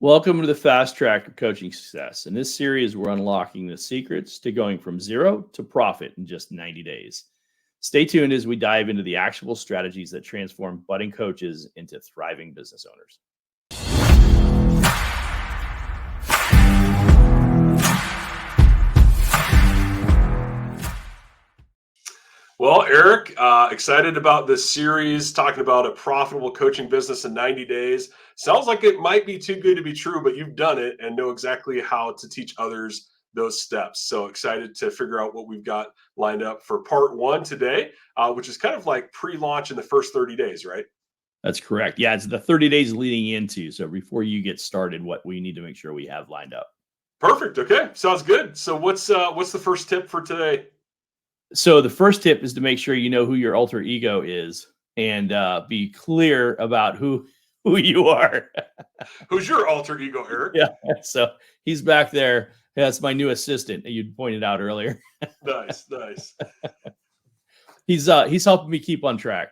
Welcome to the Fast Track of Coaching Success. In this series, we're unlocking the secrets to going from zero to profit in just 90 days. Stay tuned as we dive into the actionable strategies that transform budding coaches into thriving business owners. Well, Eric, excited about this series talking about a profitable coaching business in 90 days. Sounds like it might be too good to be true, but you've done it and know exactly how to teach others those steps. So excited to figure out what we've got lined up for part one today, which is kind of like pre-launch in the first 30 days, right? That's correct. Yeah, it's the 30 days leading into. So before you get started, what we need to make sure we have lined up. Perfect. Okay, sounds good. So what's the first tip for today? So the first tip is to make sure you know who your alter ego is and be clear about who you are. Who's your alter ego, Eric? Yeah. So he's back there. That's my new assistant that you pointed out earlier. Nice. He's helping me keep on track.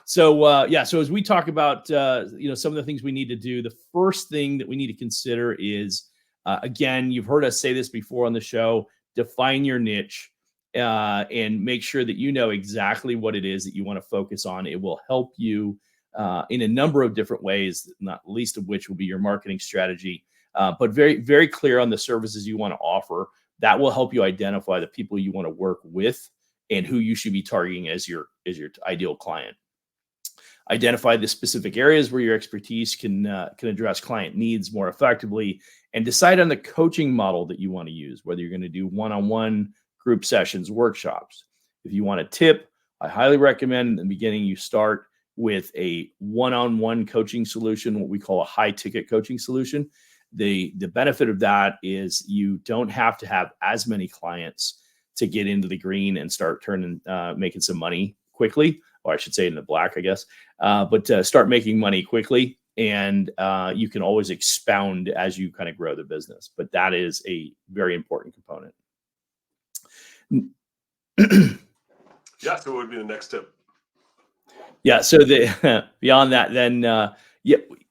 So so as we talk about some of the things we need to do, the first thing that we need to consider is again, you've heard us say this before on the show, define your niche. And make sure that you know exactly what it is that you want to focus on. It will help you in a number of different ways, not least of which will be your marketing strategy, but very, very clear on the services you want to offer. That will help you identify the people you want to work with and who you should be targeting as your ideal client. Identify the specific areas where your expertise can address client needs more effectively, and decide on the coaching model that you want to use, whether you're going to do one-on-one, group sessions, workshops. If you want a tip, I highly recommend in the beginning you start with a one-on-one coaching solution, what we call a high-ticket coaching solution. The benefit of that is you don't have to have as many clients to get into the green and start making some money quickly, or I should say in the black, I guess, but start making money quickly. And you can always expound as you kind of grow the business. But that is a very important component. Yeah, so what would be the next tip? Yeah, so beyond that, then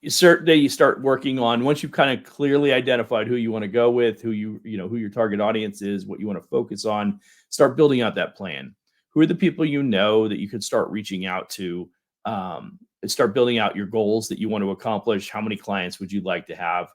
certainly you start working on, once you've kind of clearly identified who you want to go with, who who your target audience is, what you want to focus on, start building out that plan. Who are the people you know that you could start reaching out to, and start building out your goals that you want to accomplish? How many clients would you like to have?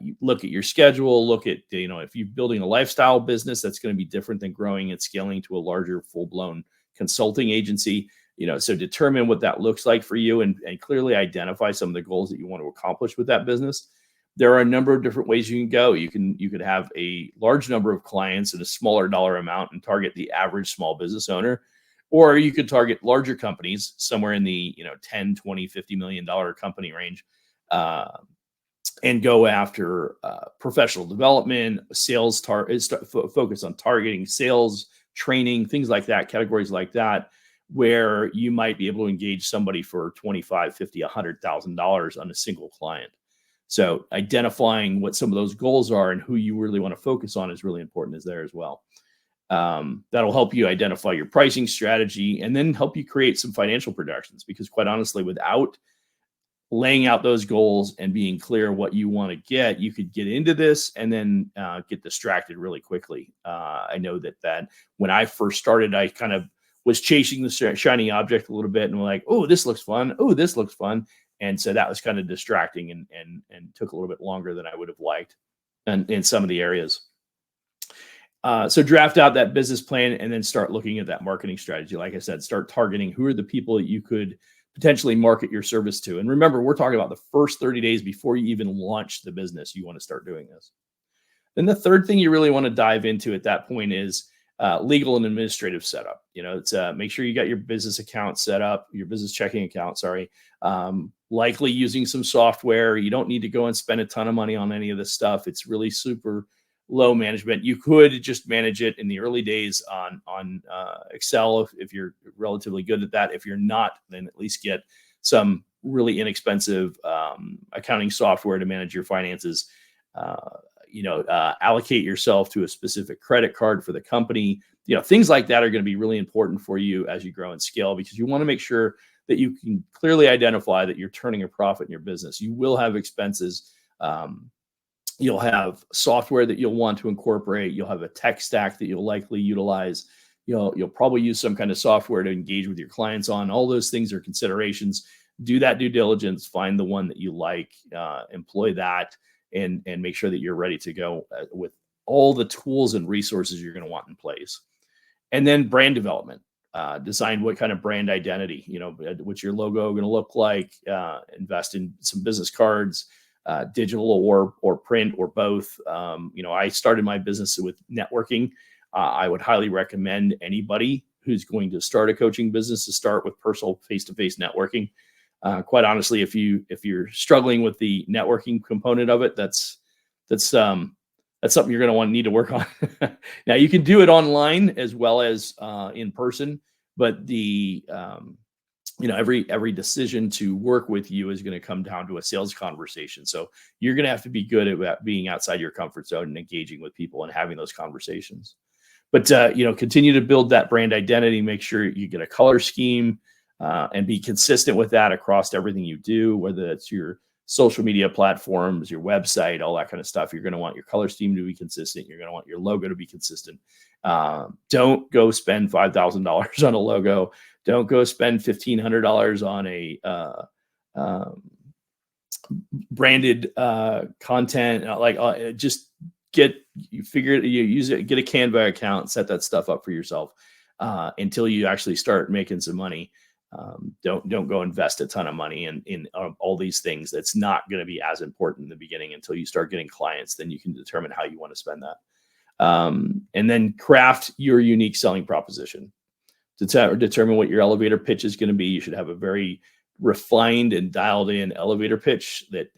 You look at your schedule, look at, if you're building a lifestyle business, that's going to be different than growing and scaling to a larger full-blown consulting agency. So determine what that looks like for you and clearly identify some of the goals that you want to accomplish with that business. There are a number of different ways you can go. You could have a large number of clients at a smaller dollar amount and target the average small business owner, or you could target larger companies somewhere in the 10, 20, $50 million company range. And go after professional development, sales, focus on targeting sales, training, things like that, categories like that, where you might be able to engage somebody for $25,000, $50,000, $100,000 on a single client. So identifying what some of those goals are and who you really want to focus on is really important as well. That'll help you identify your pricing strategy and then help you create some financial projections, because quite honestly, without laying out those goals and being clear what you want to get, you could get into this and then get distracted really quickly. I know that when I first started, I kind of was chasing the shiny object a little bit and like, oh, this looks fun. Oh, this looks fun. And so that was kind of distracting and took a little bit longer than I would have liked in some of the areas. So draft out that business plan and then start looking at that marketing strategy. Like I said, start targeting who are the people that you could potentially market your service to. And remember, we're talking about the first 30 days before you even launch the business. You want to start doing this. Then the third thing you really want to dive into at that point is legal and administrative setup. It's make sure you got your business account set up, your business checking account, likely using some software. You don't need to go and spend a ton of money on any of this stuff. It's really super low management. You could just manage it in the early days on Excel if you're relatively good at that. If you're not, then at least get some really inexpensive accounting software to manage your finances. Allocate yourself to a specific credit card for the company. Things like that are going to be really important for you as you grow and scale, because you want to make sure that you can clearly identify that you're turning a profit in your business. You will have expenses You'll have software that you'll want to incorporate. You'll have a tech stack that you'll likely utilize. You'll probably use some kind of software to engage with your clients on. All those things are considerations. Do that due diligence. Find the one that you like. Employ that, and make sure that you're ready to go with all the tools and resources you're going to want in place. And then brand development. Design what kind of brand identity, what's your logo going to look like. Invest in some business cards, digital or print or both. I started my business with networking. I would highly recommend anybody who's going to start a coaching business to start with personal face-to-face networking. Quite honestly, if you're struggling with the networking component of it, that's something you're going to need to work on. Now, you can do it online as well as in person, but the every decision to work with you is going to come down to a sales conversation. So you're going to have to be good at being outside your comfort zone and engaging with people and having those conversations. But continue to build that brand identity. Make sure you get a color scheme and be consistent with that across everything you do, whether it's your social media platforms, your website, all that kind of stuff. You're going to want your color scheme to be consistent. You're going to want your logo to be consistent. Don't go spend $5,000 on a logo. Don't go spend $1,500 on a branded content. Just use it, get a Canva account, set that stuff up for yourself until you actually start making some money. Don't go invest a ton of money in all these things. That's not going to be as important in the beginning until you start getting clients. Then you can determine how you want to spend that. And then craft your unique selling proposition. To determine what your elevator pitch is going to be, you should have a very refined and dialed in elevator pitch that,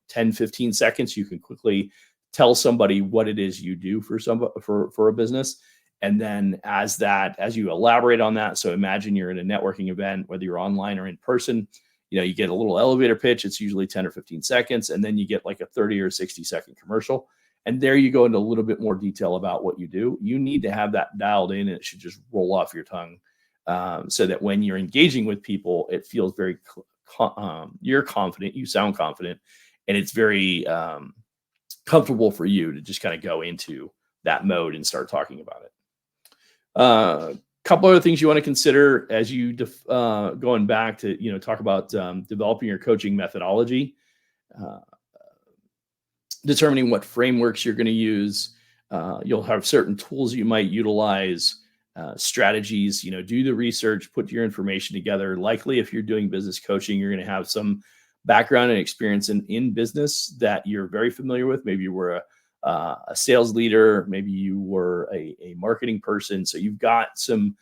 10, 15 seconds, you can quickly tell somebody what it is you do for a business. And then as you elaborate on that, so imagine you're in a networking event, whether you're online or in person, you get a little elevator pitch. It's usually 10 or 15 seconds. And then you get like a 30 or 60-second commercial. And there you go into a little bit more detail about what you do. You need to have that dialed in, and it should just roll off your tongue so that when you're engaging with people, it feels very, you're confident, you sound confident, and it's very comfortable for you to just kind of go into that mode and start talking about it. A couple other things you want to consider as you going back to talk about developing your coaching methodology, determining what frameworks you're going to use. You'll have certain tools you might utilize, strategies. Do the research, put your information together. Likely, if you're doing business coaching, you're going to have some background and experience in business that you're very familiar with. Maybe you were a sales leader, maybe you were a marketing person. So you've got some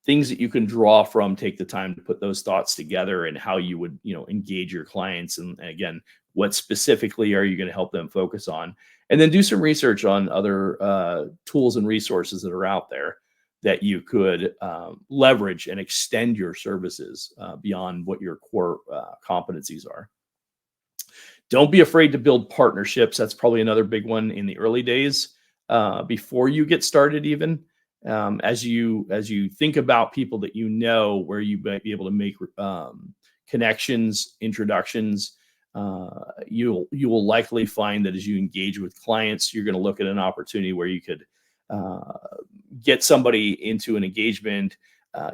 things that you can draw from. Take the time to put those thoughts together and how you would, engage your clients. And again, what specifically are you going to help them focus on? And then do some research on other tools and resources that are out there that you could leverage and extend your services beyond what your core competencies are. Don't be afraid to build partnerships. That's probably another big one in the early days before you get started. Even as you think about people that where you might be able to make connections, introductions, you will likely find that as you engage with clients, you're going to look at an opportunity where you could get somebody into an engagement.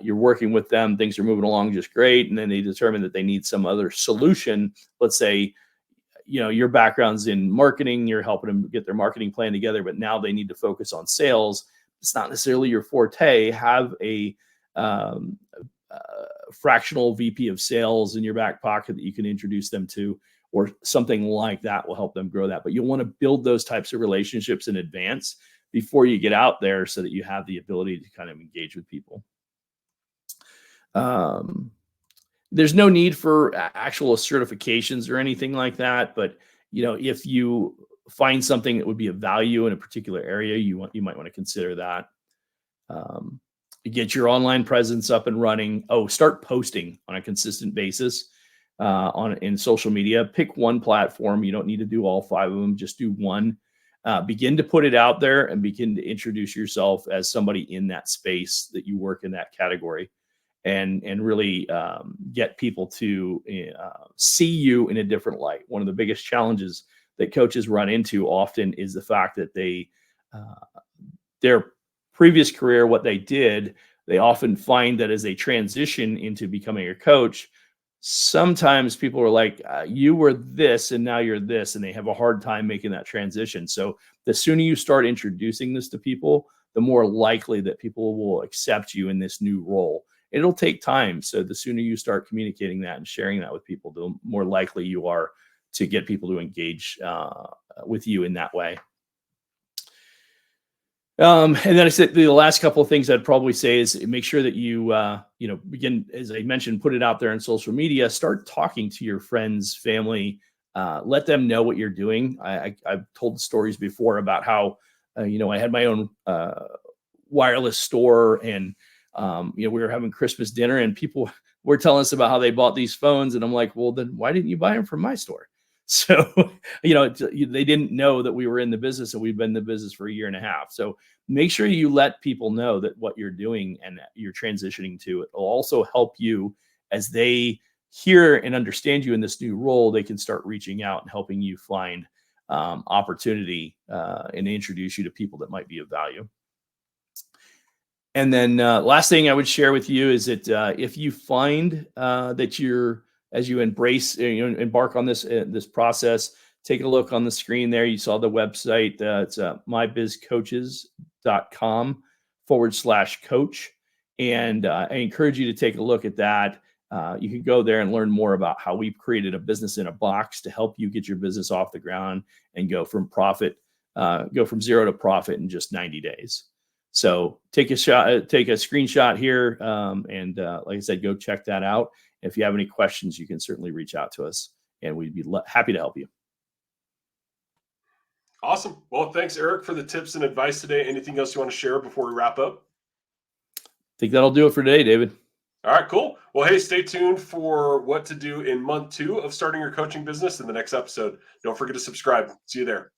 You're working with them, things are moving along just great, and then they determine that they need some other solution. Let's say your background's in marketing, you're helping them get their marketing plan together, but now they need to focus on sales. It's not necessarily your forte. Have a fractional VP of sales in your back pocket that you can introduce them to, or something like that will help them grow that. But you'll want to build those types of relationships in advance before you get out there so that you have the ability to kind of engage with people. There's no need for actual certifications or anything like that. But, if you find something that would be of value in a particular area, you might want to consider that. Get your online presence up and running. Start posting on a consistent basis in social media. Pick one platform. You don't need to do all 5 of them. Just do one. Begin to put it out there and begin to introduce yourself as somebody in that space that you work in that category, and really get people to see you in a different light. One of the biggest challenges that coaches run into often is the fact that their previous career, what they did, they often find that as they transition into becoming a coach, sometimes people are like, you were this and now you're this, and they have a hard time making that transition. So the sooner you start introducing this to people, the more likely that people will accept you in this new role. It'll take time. So the sooner you start communicating that and sharing that with people, the more likely you are to get people to engage with you in that way. And then I said the last couple of things I'd probably say is make sure that you, begin, as I mentioned, put it out there on social media, start talking to your friends, family, let them know what you're doing. I've told stories before about how, I had my own wireless store, and, we were having Christmas dinner and people were telling us about how they bought these phones. And I'm like, well, then why didn't you buy them from my store? So, they didn't know that we were in the business, and we've been in the business for 1.5 years. So make sure you let people know that what you're doing and that you're transitioning to. It will also help you as they hear and understand you in this new role. They can start reaching out and helping you find opportunity and introduce you to people that might be of value. And then last thing I would share with you is that if you find that as you embark on this process, take a look on the screen there. You saw the website. It's mybizcoaches.com/coach. And I encourage you to take a look at that. You can go there and learn more about how we've created a business in a box to help you get your business off the ground and go from zero to profit in just 90 days. So take a screenshot here. And like I said, go check that out. If you have any questions, you can certainly reach out to us, and we'd be happy to help you. Awesome. Well, thanks, Eric, for the tips and advice today. Anything else you want to share before we wrap up? I think that'll do it for today, David. All right, cool. Well, hey, stay tuned for what to do in month 2 of starting your coaching business in the next episode. Don't forget to subscribe. See you there.